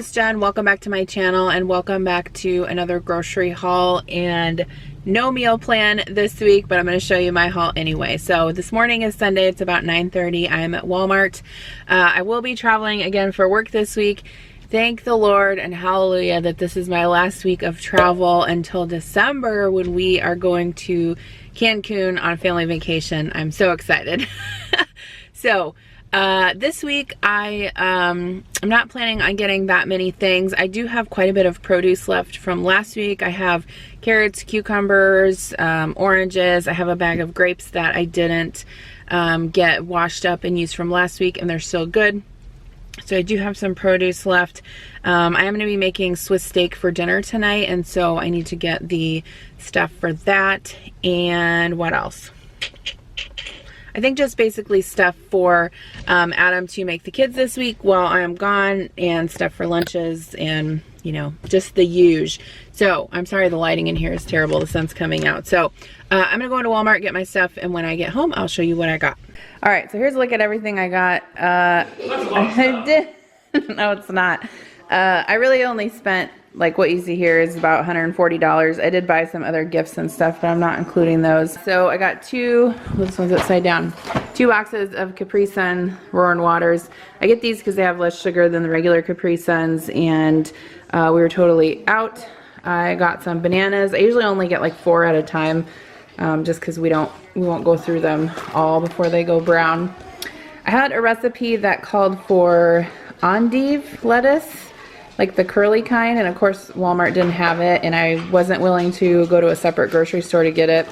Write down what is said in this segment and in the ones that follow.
is Jen. Welcome back to my channel and welcome back to another grocery haul, and no meal plan this week, but I'm going to show you my haul anyway. So this morning is Sunday. It's about 9:30. I am at Walmart. I will be traveling again for work this week. Thank the Lord and hallelujah that this is my last week of travel until December when we are going to Cancun on a family vacation. I'm so excited. So this week I'm not planning on getting that many things. I do have quite a bit of produce left from last week. I have carrots, cucumbers, oranges. I have a bag of grapes that I didn't get washed up and used from last week, and they're still good. So I do have some produce left. I am going to be making Swiss steak for dinner tonight, and so I need to get the stuff for that. And what else? I think just basically stuff for Adam to make the kids this week while I am gone, and stuff for lunches, and you know, just the usual. So I'm sorry the lighting in here is terrible. The sun's coming out. So I'm gonna go into Walmart, get my stuff, and when I get home I'll show you what I got. All right, so here's a look at everything I got. I did no, it's not. I really only spent, like, what you see here is about $140. I did buy some other gifts and stuff, but I'm not including those. So I got this one's upside down, 2 boxes of Capri Sun Roaring Waters. I get these because they have less sugar than the regular Capri Suns, and we were totally out. I got some bananas. I usually only get like 4 at a time, just because we won't go through them all before they go brown. I had a recipe that called for endive lettuce, like the curly kind, and of course Walmart didn't have it, and I wasn't willing to go to a separate grocery store to get it.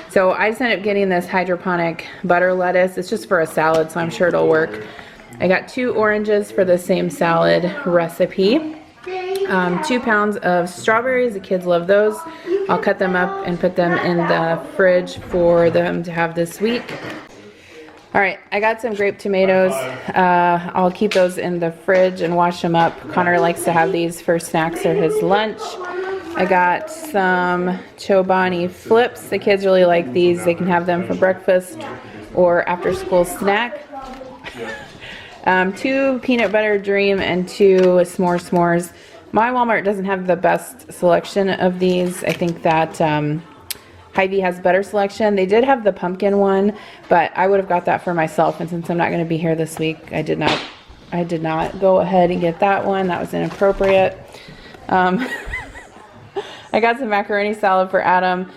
So I just ended up getting this hydroponic butter lettuce. It's just for a salad, so I'm sure it'll work. I got 2 oranges for the same salad recipe. 2 pounds of strawberries. The kids love those. I'll cut them up and put them in the fridge for them to have this week. All right, I got some grape tomatoes. I'll keep those in the fridge and wash them up. Connor likes to have these for snacks or his lunch. I got some Chobani flips. The kids really like these. They can have them for breakfast or after school snack. 2 peanut butter dream and 2 s'mores. My Walmart doesn't have the best selection of these. I think that Hy-Vee has better selection. They did have the pumpkin one, but I would have got that for myself, and since I'm not going to be here this week, I did not go ahead and get that one. That was inappropriate. I got some macaroni salad for Adam.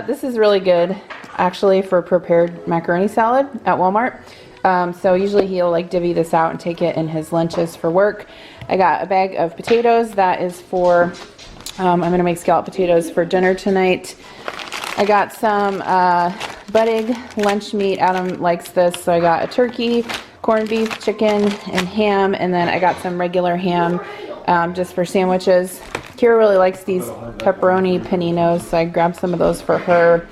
This is really good, actually, for prepared macaroni salad at Walmart. So usually he'll like divvy this out and take it in his lunches for work. I got a bag of potatoes. That is for, I'm going to make scalloped potatoes for dinner tonight. I got some Buddig lunch meat. Adam likes this, so I got a turkey, corned beef, chicken, and ham, and then I got some regular ham just for sandwiches. Kira really likes these pepperoni paninos, so I grabbed some of those for her.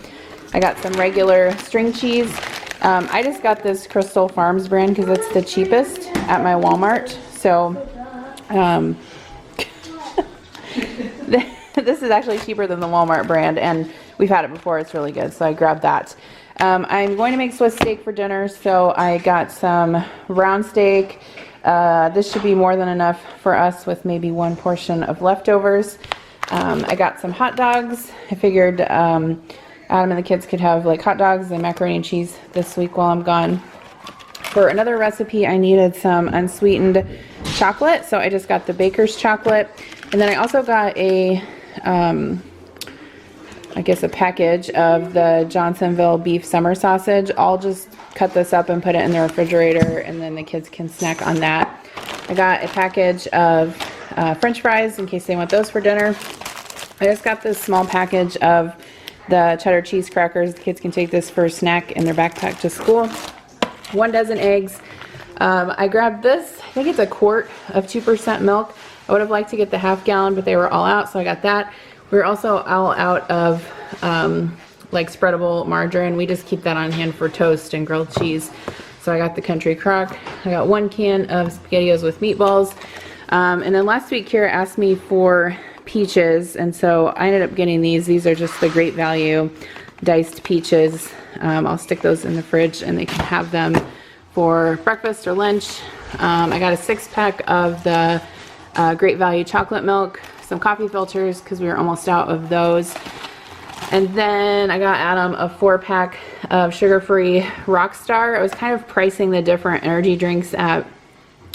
I got some regular string cheese. I just got this Crystal Farms brand because it's the cheapest at my Walmart. So this is actually cheaper than the Walmart brand, and we've had it before. It's really good, so I grabbed that. I'm going to make Swiss steak for dinner, so I got some round steak. This should be more than enough for us with maybe 1 portion of leftovers. I got some hot dogs. I figured Adam and the kids could have like hot dogs and macaroni and cheese this week while I'm gone. For another recipe, I needed some unsweetened chocolate, so I just got the baker's chocolate. And then I also got a I guess a package of the Johnsonville beef summer sausage. I'll just cut this up and put it in the refrigerator, and then the kids can snack on that. I got a package of French fries in case they want those for dinner. I just got this small package of the cheddar cheese crackers. The kids can take this for a snack in their backpack to school. 1 dozen eggs. I grabbed this. I think it's a quart of 2% milk. I would have liked to get the ½ gallon, but they were all out, so I got that. We were also all out of like spreadable margarine. We just keep that on hand for toast and grilled cheese. So I got the Country Crock. I got 1 can of SpaghettiOs with meatballs. And then last week Kira asked me for peaches, and so I ended up getting these. These are just the Great Value diced peaches. I'll stick those in the fridge and they can have them for breakfast or lunch. I got a 6-pack of the Great Value chocolate milk, some coffee filters because we were almost out of those. And then I got Adam a 4-pack of sugar-free Rockstar. I was kind of pricing the different energy drinks at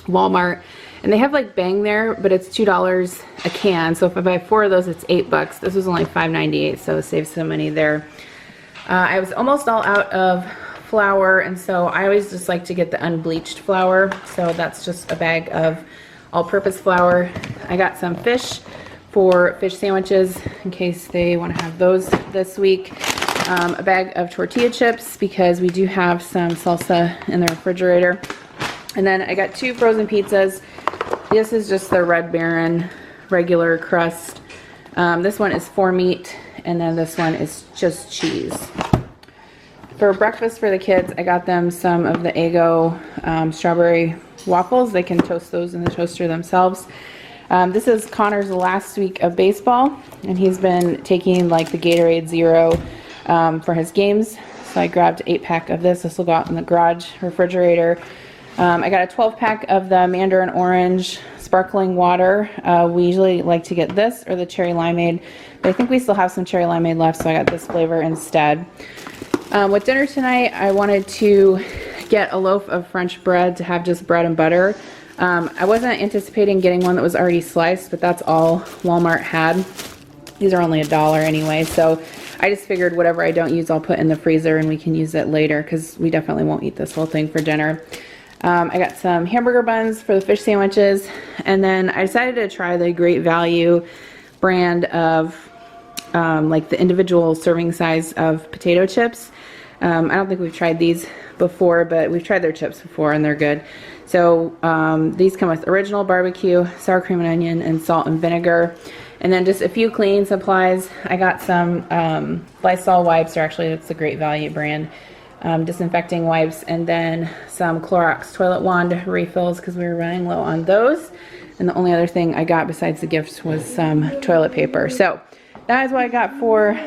Walmart, and they have like Bang there, but it's $2 a can. So if I buy 4 of those, it's $8. This was only $5.98, so save some money there. I was almost all out of flour, and so I always just like to get the unbleached flour. So that's just a bag of all-purpose flour. I got some fish for fish sandwiches in case they want to have those this week. A bag of tortilla chips because we do have some salsa in the refrigerator. And then I got 2 frozen pizzas. This is just the Red Baron regular crust. This one is 4 meat, and then this one is just cheese. For breakfast for the kids, I got them some of the Eggo strawberry waffles. They can toast those in the toaster themselves. This is Connor's last week of baseball, and he's been taking like the Gatorade Zero for his games. So I grabbed an 8-pack of this. This will go out in the garage refrigerator. I got a 12-pack of the Mandarin Orange sparkling water. We usually like to get this or the cherry limeade, but I think we still have some cherry limeade left, so I got this flavor instead. With dinner tonight, I wanted to get a loaf of French bread to have just bread and butter. I wasn't anticipating getting one that was already sliced, but that's all Walmart had. These are only $1 anyway, so I just figured whatever I don't use I'll put in the freezer and we can use it later because we definitely won't eat this whole thing for dinner. I got some hamburger buns for the fish sandwiches, and then I decided to try the Great Value brand of like the individual serving size of potato chips. I don't think we've tried these before, but we've tried their chips before and they're good. So these come with original barbecue, sour cream and onion, and salt and vinegar. And then just a few cleaning supplies. I got some Lysol wipes, or actually it's the Great Value brand, disinfecting wipes, and then some Clorox toilet wand refills because we were running low on those. And the only other thing I got besides the gifts was some toilet paper. So that is what I got for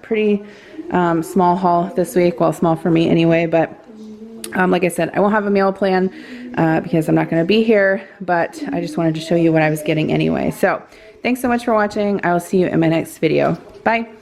pretty small haul this week. Well, small for me anyway, but like I said, I won't have a meal plan because I'm not going to be here, but I just wanted to show you what I was getting anyway. So thanks so much for watching. I will see you in my next video. Bye.